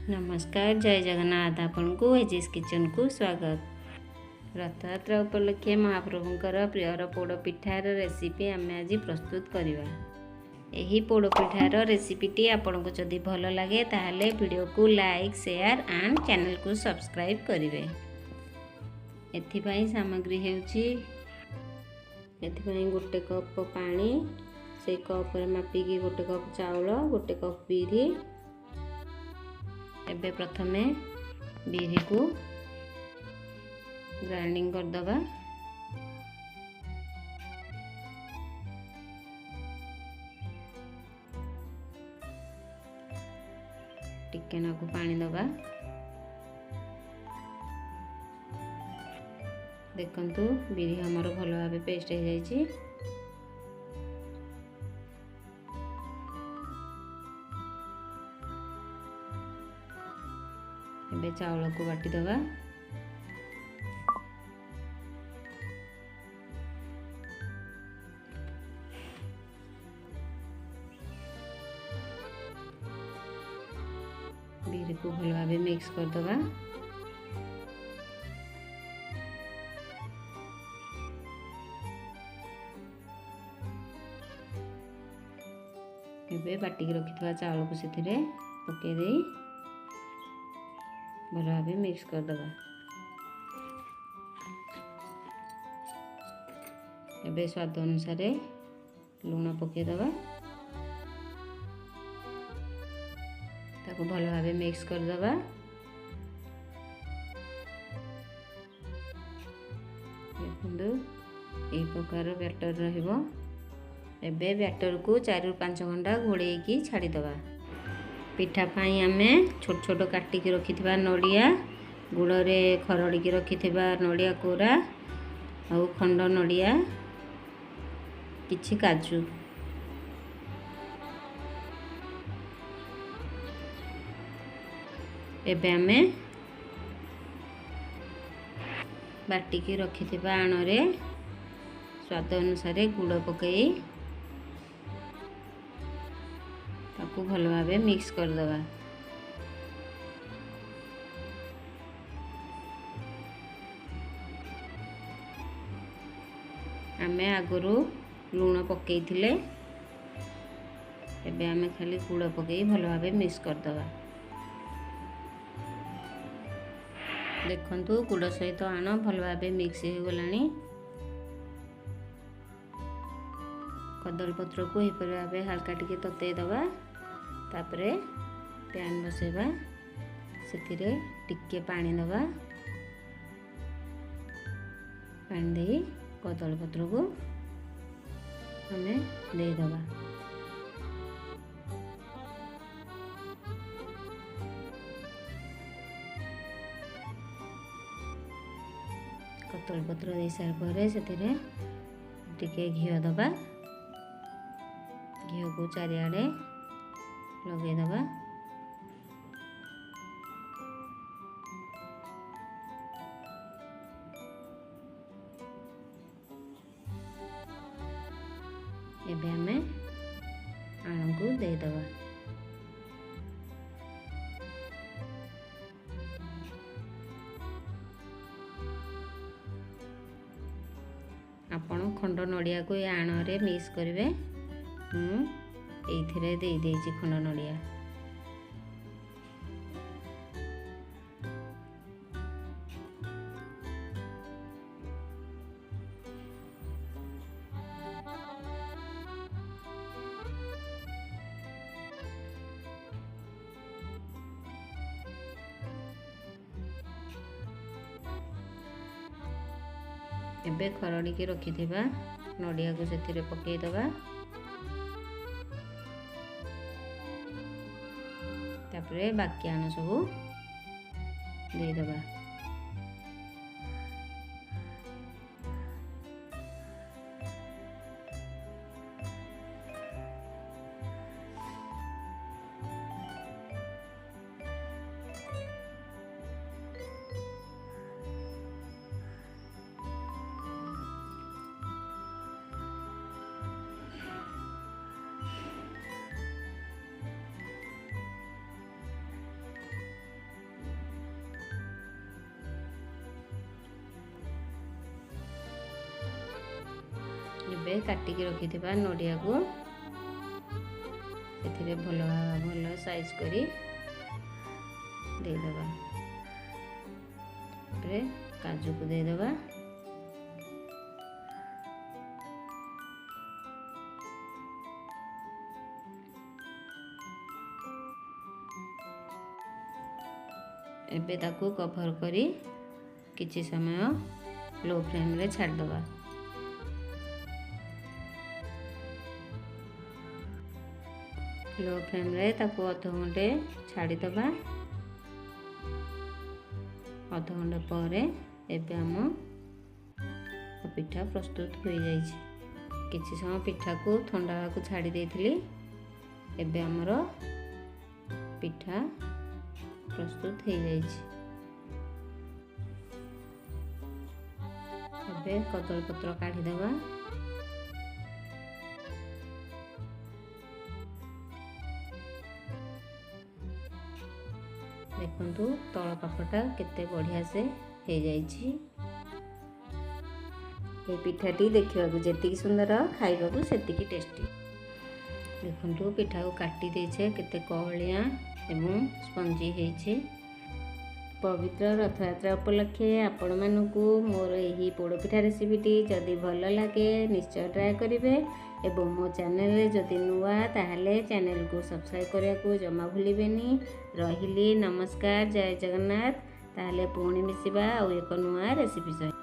नमस्कार जय जगन्नाथ आपण को एजिस किचन को स्वागत। रथयात्रा उपलक्षे महाप्रभुंकर प्रियर पोड़पिठार रेसिपी आम आज प्रस्तुत करवा। यही पोड़पिठार रेसिपीटी आपन को जदि भल लगे ताहले वीडियो को लाइक शेयर एंड चैनल को सब्सक्राइब करेंगे। एथिपाई सामग्री हेउची गोटे कप पानी से कप रे मापिकी गोटे कप चाउल गोटे कप बिरी। एबे प्रथमे बिरी को ग्राइंडिंग कर दबा। टिके नाकु पानी दबा। देखंतु बिरी हमर भल भाबे पेस्ट हो जाइछि। एबे चावल को बाटी दबा। बिरी को भल भाबे मिक्स कर दबा। एबे बाटी के रखिथवा चावल को सेथिरे पके देई भल भाबे मिक्स कर दबा। एबे स्वाद अनुसार लूण पके दबा। ताको भल भाबे मिक्स कर दबा। देखंतु ए प्रकार बैटर रहिबो। एबे बैटर को 4 ରୁ 5 घंटा घोड़े की छाड़ी दबा। पिठा पाई आमे छोट छोट काटी की रखिथिबा नडिया गुड़ रे खरड़ी की रखिथिबा नडिया कोरा और खंड नडिया किछि काजू एबे आमे बाटी की रखिथिबा आण रे स्वाद अनुसार गुड़ पकई ताकू भल भाबे मिक्स कर दबा। आमे आगरू लूण पकई थिले। एबे आमे खाली गुड़ पकई भल भाबे मिक्स कर दबा। देखंतु गुड़ सहित आण भल भाबे मिक्स हो गलानी। कदली पत्र को एपर भाबे हल्का टिके ततई दबा। तापरे पैन बसेबा सेथिरे टिके पानी दबा। पानी दे कदली पत्र को हमें दे दबा। कदली पत्र दे सार परे सेथिरे टिके घियो दबा। घियो को चारिआडे लगे दबा। एबे हमें आलू को दे दबा। आपण खंड नडिया को ये आण रे मिक्स करिवे। एइथिरे दे देछि खंड नडिया। एबे खरड़ी के रखिथिबा नडिया को सेथिरे पकेई दबा। तापरे बाकी आण सबू दे दबा। काटिकी रखिथिबा नडिया को एथिरे भल साइज करी दे देबा। फिर काजू को दे देबा। एबे ताकू कवर करी किछि समय लो फ्लेम रे छाड़ दबा। लो फ्लेम रे ताकू आधा घंटे छाड़ी दबा। आधा घंटे पर एबे हम पिठा प्रस्तुत हो जाइछि। किछि समय पिठा को ठंडा को छाड़ी देथिली। एबे हमर पिठा प्रस्तुत हो जाइछि। एबे कदली पत्र काढ़ी देबा। देखंतु तळ पाखटा केते बढ़िया से हो जाइछि। ए पिठाटी देखिबा को जेतिकी सुंदर खाइबा को सेतिकी टेस्टी। देखंतु पिठा को काटी देछे केते कहलिया एवं स्पंजी होइछे। पवित्र रथयात्रा उपलक्षे आपण मानकु मोर एही पोड़पिठा रेसिपीटी जदि भल लगे निश्चय ट्राए करिवे एवं मो चैनल रे जदि नुआ ताहले चैनल को सब्सक्राइब करिया को जमा भूलिबेनी। रहिली नमस्कार, जय जगन्नाथ। ताहले पुणी मिसिबा और एक नुआ रेसिपी।